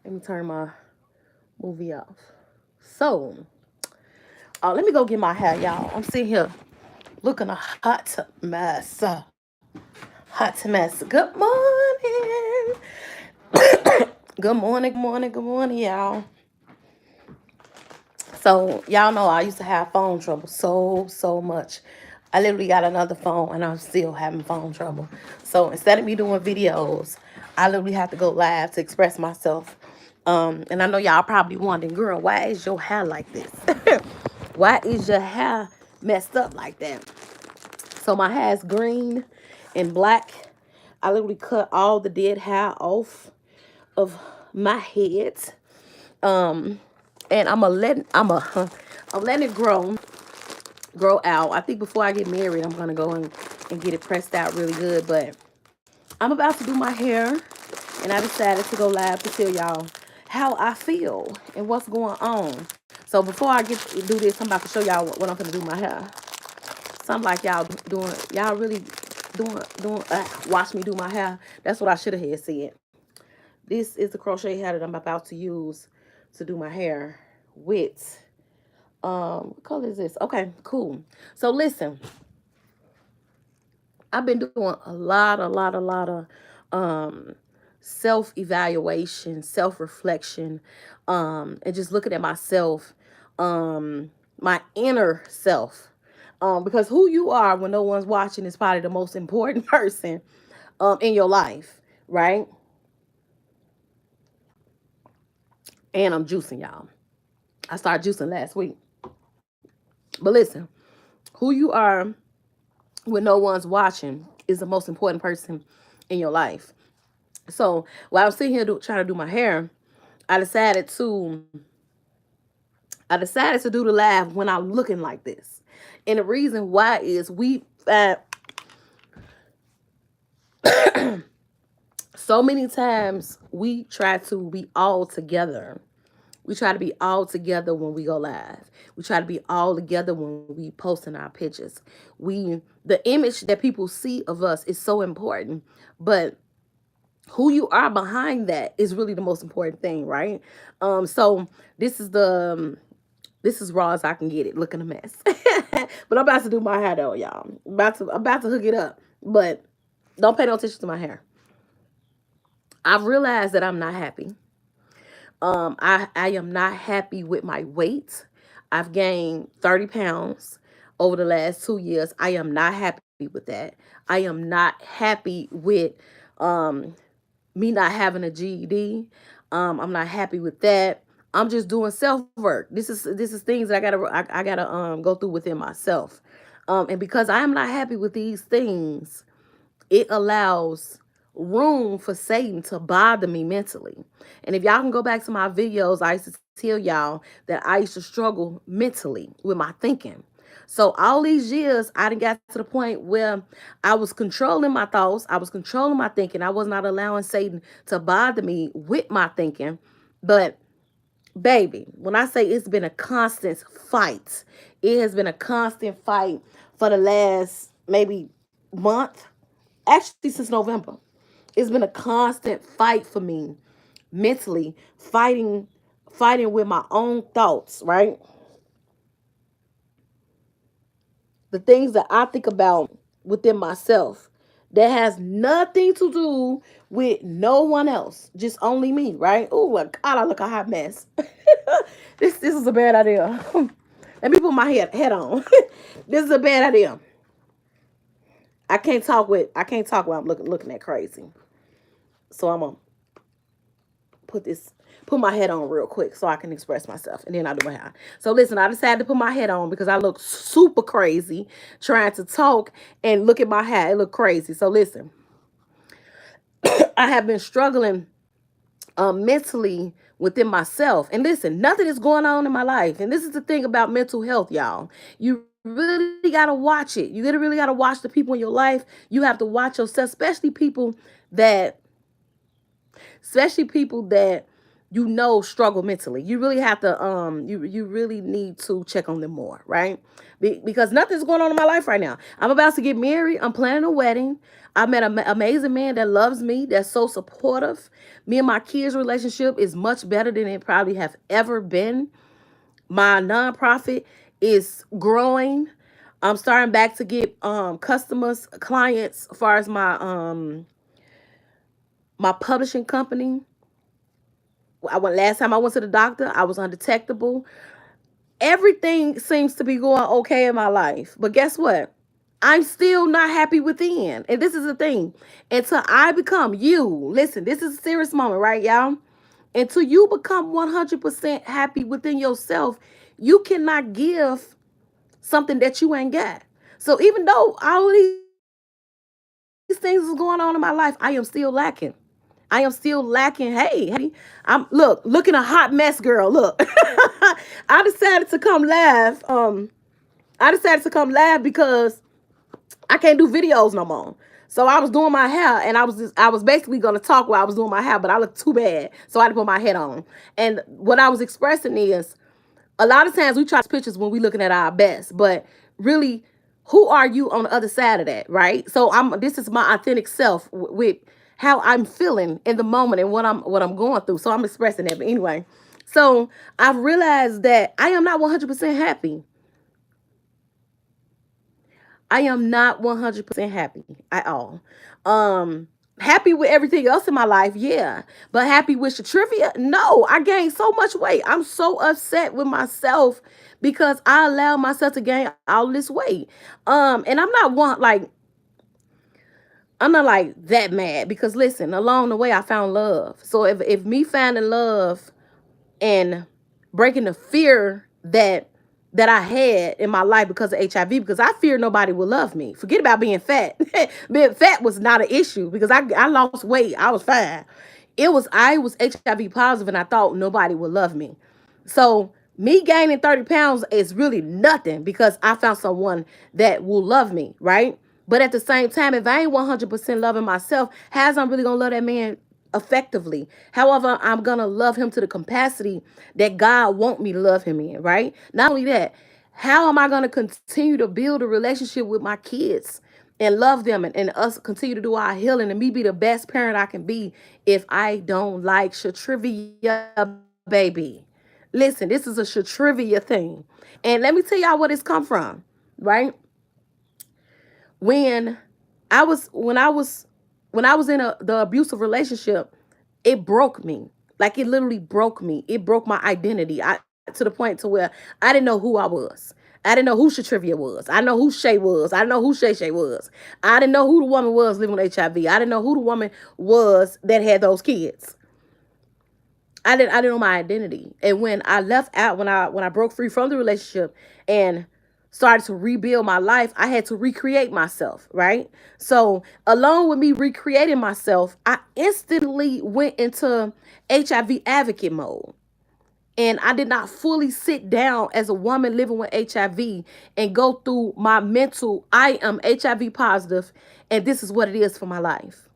Let me turn my movie off. So, let me go get my hair, y'all. I'm sitting here looking a hot mess. Hot mess. Good morning. Good morning, y'all. So, y'all know I used to have phone trouble so much. I literally got another phone and I'm still having phone trouble. So, instead of me doing videos, I literally have to go live to express myself. And I know y'all probably wondering, girl, why is your hair like this? Why is your hair messed up like that? So my hair is green and black. I literally cut all the dead hair off of my head. Um, and I'm letting it grow out. I think before I get married, I'm gonna go and get it pressed out really good. But I'm about to do my hair, and I decided to go live to tell y'all how I feel and what's going on. So before I get to do this, I'm about to show y'all what I'm gonna do my hair. Something like y'all really watch me do my hair. That's what I should have said. This is the crochet hair that I'm about to use to do my hair with. What color is this? Okay, cool. So listen, I've been doing a lot of self-evaluation, self-reflection, and just looking at myself, my inner self. Because who you are when no one's watching is probably the most important person in your life, right? And I'm juicing, y'all. I started juicing last week. But listen, who you are when no one's watching is the most important person in your life. So while I'm sitting here trying to do my hair, I decided to do the live when I'm looking like this. And the reason why is so many times we try to be all together. We try to be all together when we go live. We try to be all together when we posting our pictures. The image that people see of us is so important, but who you are behind that is really the most important thing, right? So this is raw as I can get it, looking a mess. But I'm about to do my hair though, y'all. I'm about to hook it up, but don't pay no attention to my hair. I've realized that I'm not happy. I am not happy with my weight. I've gained 30 pounds over the last 2 years. I am not happy with that. I am not happy with um, me not having a GED. I'm not happy with that. I'm just doing self work. This is things that I gotta go through within myself. And because I am not happy with these things, it allows room for Satan to bother me mentally. And if y'all can go back to my videos, I used to tell y'all that I used to struggle mentally with my thinking. So all these years, I done got to the point where I was controlling my thoughts. I was controlling my thinking. I was not allowing Satan to bother me with my thinking. But baby, when I say it's been a constant fight, it has been a constant fight for the last maybe month, actually since November. It's been a constant fight for me mentally, fighting with my own thoughts, right? The things that I think about within myself that has nothing to do with no one else, just only me, right? Oh my God, I look a hot mess. This is a bad idea. Let me put my head on. This is a bad idea. I can't talk while I'm looking at crazy. So I'm gonna put this put my head on real quick so I can express myself and then I do my hair. So listen, I decided to put my head on because I look super crazy trying to talk and look at my hair. It look crazy. So listen, I have been struggling mentally within myself. And listen, nothing is going on in my life. And this is the thing about mental health, y'all. You really got to watch it. You really got to watch the people in your life. You have to watch yourself, that especially people that struggle mentally. You really have to you really need to check on them more, right? Because nothing's going on in my life right now. I'm about to get married. I'm planning a wedding. I met an amazing man that loves me, that's so supportive. Me and my kids' relationship is much better than it probably have ever been. My nonprofit is growing. I'm starting back to get customers, clients as far as my publishing company. I went last time I went to the doctor, I was undetectable. Everything seems to be going okay in my life. But guess what? I'm still not happy within. And this is the thing. Until I become you, listen, this is a serious moment, right, y'all? Until you become 100% happy within yourself, you cannot give something that you ain't got. So even though all of these things is going on in my life, I am still lacking. I am still lacking. Hey, I'm looking a hot mess, girl. Look, I decided to come live. I decided to come live because I can't do videos no more. So I was doing my hair, and I was basically gonna talk while I was doing my hair, but I looked too bad, so I had to put my head on. And what I was expressing is, a lot of times we try to pictures when we looking at our best, but really, who are you on the other side of that, right? So this is my authentic self with how I'm feeling in the moment and what I'm going through. So I'm expressing that. But anyway, so I've realized that I am not 100% happy. I am not 100% happy at all. Happy with everything else in my life, yeah. But happy with the trivia? No, I gained so much weight. I'm so upset with myself because I allowed myself to gain all this weight. And I'm not like that mad because listen, along the way I found love. So if me finding love and breaking the fear that I had in my life because of HIV, because I feared nobody would love me. Forget about being fat. Being fat was not an issue because I lost weight. I was fine. I was HIV positive and I thought nobody would love me. So me gaining 30 pounds is really nothing because I found someone that will love me, right? But at the same time, if I ain't 100% loving myself, how's I'm really gonna love that man effectively? However, I'm gonna love him to the capacity that God want me to love him in, right? Not only that, how am I gonna continue to build a relationship with my kids and love them and us continue to do our healing and me be the best parent I can be if I don't like Shatrivia, baby? Listen, this is a Shatrivia thing. And let me tell y'all where this come from, right? When when I was in the abusive relationship, it broke me. Like it literally broke me. It broke my identity. To the point to where I didn't know who I was. I didn't know who Shatrivia was. I didn't know who Shay was. I didn't know who Shay was. I didn't know who the woman was living with HIV. I didn't know who the woman was that had those kids. I didn't know my identity. And when I left out, when I broke free from the relationship and started to rebuild my life, I had to recreate myself, right? So along with me recreating myself, I instantly went into HIV advocate mode. And I did not fully sit down as a woman living with HIV and go through my mental, I am HIV positive, and this is what it is for my life.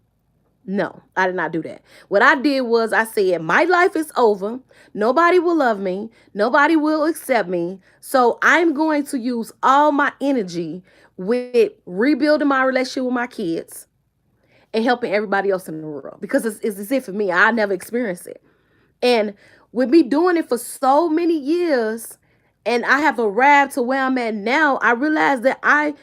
No, I did not do that. What I did was I said, my life is over. Nobody will love me. Nobody will accept me. So I'm going to use all my energy with rebuilding my relationship with my kids and helping everybody else in the world. Because it's as if for me, I never experienced it. And with me doing it for so many years, and I have arrived to where I'm at now, I realized that I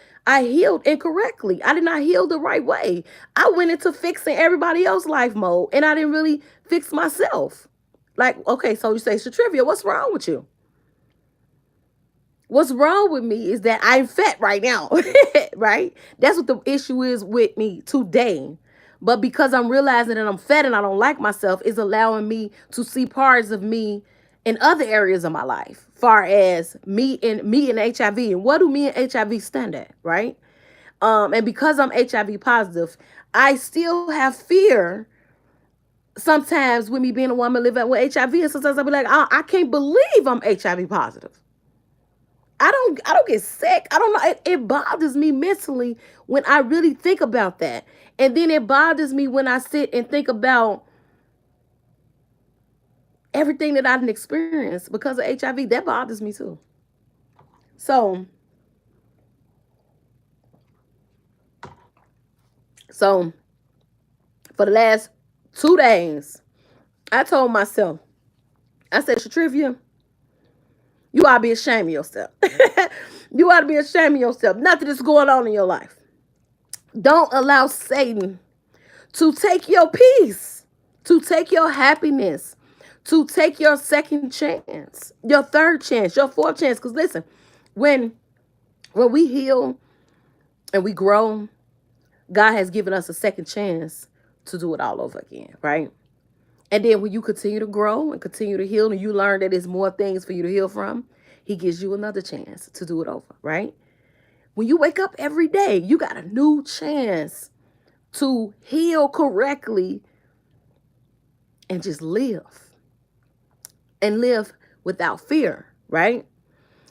healed incorrectly. I did not heal the right way. I went into fixing everybody else's life mode, and I didn't really fix myself. Like, okay, so you say, Shatrivia, what's wrong with you? What's wrong with me is that I'm fat right now, right? That's what the issue is with me today. But because I'm realizing that I'm fat and I don't like myself, is allowing me to see parts of me in other areas of my life, far as me and HIV, and what do me and HIV stand at, right? And because I'm HIV positive, I still have fear sometimes with me being a woman living with HIV, and sometimes I'll be like, I can't believe I'm HIV positive. I don't get sick. I don't know. It bothers me mentally when I really think about that. And then it bothers me when I sit and think about everything that I didn't experience because of HIV, that bothers me too. So, so for the last 2 days, I told myself, I said, Shatrivia, you ought to be ashamed of yourself. You ought to be ashamed of yourself. Nothing is going on in your life. Don't allow Satan to take your peace, to take your happiness, to take your second chance, your third chance, your fourth chance. Because listen, when we heal and we grow, God has given us a second chance to do it all over again, right? And then when you continue to grow and continue to heal and you learn that there's more things for you to heal from, he gives you another chance to do it over, right? When you wake up every day, you got a new chance to heal correctly and just live. And live without fear, right?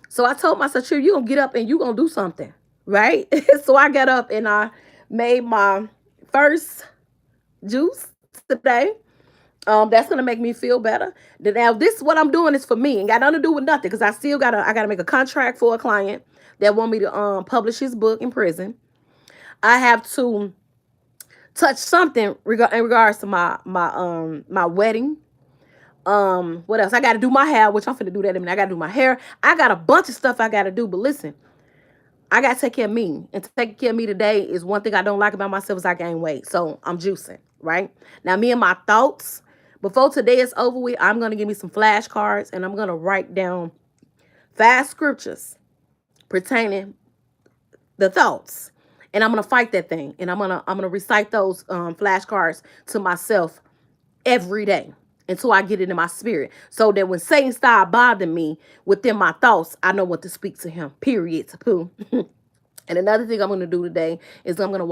So I told myself, sure, you're going to get up and you're going to do something, right? So I got up and I made my first juice today. That's gonna make me feel better. Now, this what I'm doing is for me, and got nothing to do with nothing, because I gotta make a contract for a client that want me to publish his book in prison. I have to touch something in regards to my wedding. What else? I gotta do my hair, which I'm finna do that in a minute. I gotta do my hair. I got a bunch of stuff I gotta do, but listen, I gotta take care of me. And taking care of me today is one thing I don't like about myself is I gain weight. So I'm juicing, right? Now, me and my thoughts. Before today is over with, I'm going to give me some flashcards and I'm going to write down 5 scriptures pertaining the thoughts. And I'm going to fight that thing. And I'm going to recite those flashcards to myself every day until I get it in my spirit. So that when Satan starts bothering me within my thoughts, I know what to speak to him. Period. To poo. And another thing I'm going to do today is I'm going to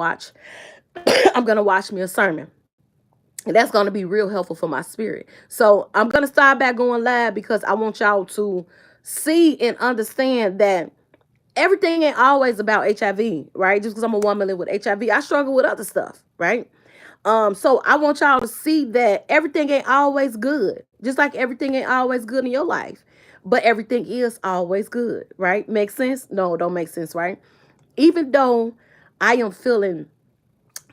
watch me a sermon. And that's going to be real helpful for my spirit. So I'm going to start back going live because I want y'all to see and understand that everything ain't always about HIV, right? Just because I'm a woman living with HIV, I struggle with other stuff, right? So I want y'all to see that everything ain't always good. Just like everything ain't always good in your life. But everything is always good, right? Make sense? No, don't make sense, right? Even though I am feeling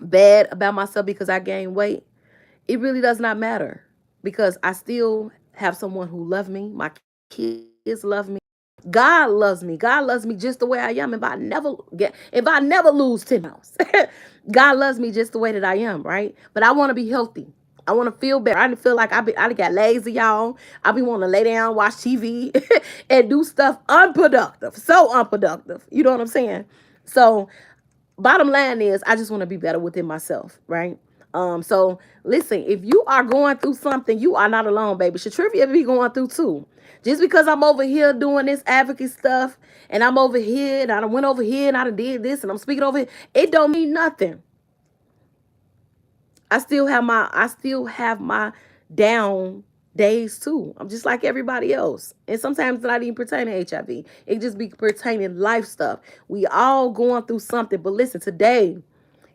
bad about myself because I gained weight, it really does not matter because I still have someone who loves me. My kids love me. God loves me. God loves me just the way I am. If I never lose 10 pounds, God loves me just the way that I am, right? But I want to be healthy. I want to feel better. I didn't feel like I got lazy, y'all. I be wanting to lay down, watch TV, and do stuff unproductive. So unproductive. You know what I'm saying? So bottom line is I just want to be better within myself, right? So listen, if you are going through something, you are not alone, baby. Shatrivia be going through too. Just because I'm over here doing this advocate stuff and I'm over here and I done went over here and I done did this and I'm speaking over here, it don't mean nothing. I still have my down days too. I'm just like everybody else. And sometimes it's not even pertaining to HIV. It just be pertaining life stuff. We all going through something. But listen, today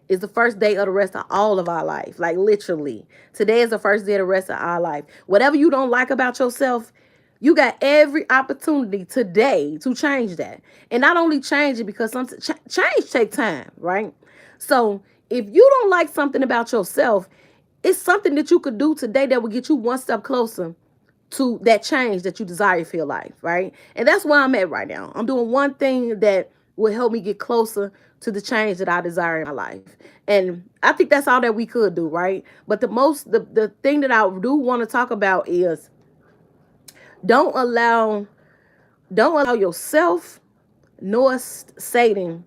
is the first day of the rest of all of our life. Like literally. Today is the first day of the rest of our life. Whatever you don't like about yourself, you got every opportunity today to change that. And not only change it because change take time, right? So if you don't like something about yourself, it's something that you could do today that will get you one step closer to that change that you desire for your life, right? And that's where I'm at right now. I'm doing one thing that will help me get closer to the change that I desire in my life. And I think that's all that we could do, right? But the thing that I do want to talk about is don't allow yourself nor Satan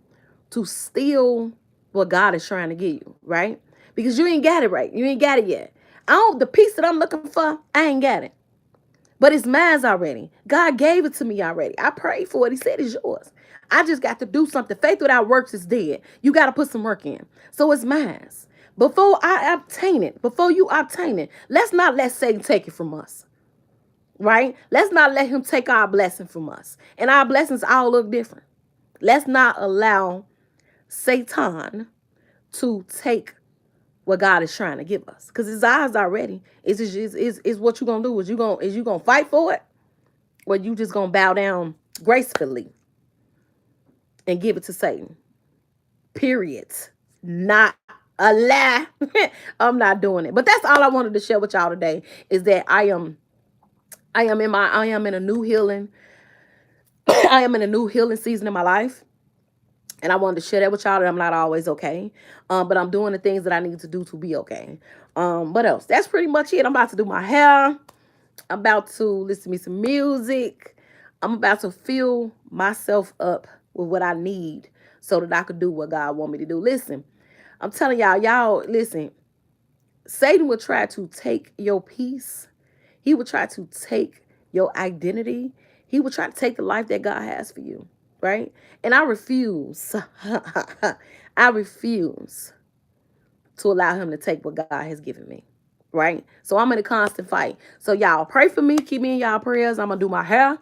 to steal what God is trying to give you, right? Because you ain't got it right. You ain't got it yet. The peace that I'm looking for, I ain't got it. But it's mine already. God gave it to me already. I prayed for it. He said it's yours. I just got to do something. Faith without works is dead. You got to put some work in. So it's mine. Before you obtain it, let's not let Satan take it from us. Right? Let's not let him take our blessing from us. And our blessings all look different. Let's not allow Satan to take what God is trying to give us. Because his eyes already. Is what you gonna do? Is you gonna fight for it? Or you just gonna bow down gracefully and give it to Satan? Period. Not a lie. I'm not doing it. But that's all I wanted to share with y'all today, is that I am in a new healing. I am in a new healing season in my life. And I wanted to share that with y'all, that I'm not always okay. But I'm doing the things that I need to do to be okay. What else? That's pretty much it. I'm about to do my hair. I'm about to listen to me some music. I'm about to fill myself up with what I need so that I could do what God want me to do. Listen, I'm telling y'all, listen, Satan will try to take your peace. He will try to take your identity. He will try to take the life that God has for you, right? And I refuse. I refuse to allow him to take what God has given me, right? So I'm in a constant fight. So y'all pray for me. Keep me in y'all prayers. I'm going to do my hair.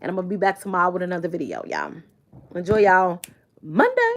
And I'm going to be back tomorrow with another video, y'all. Enjoy y'all Monday.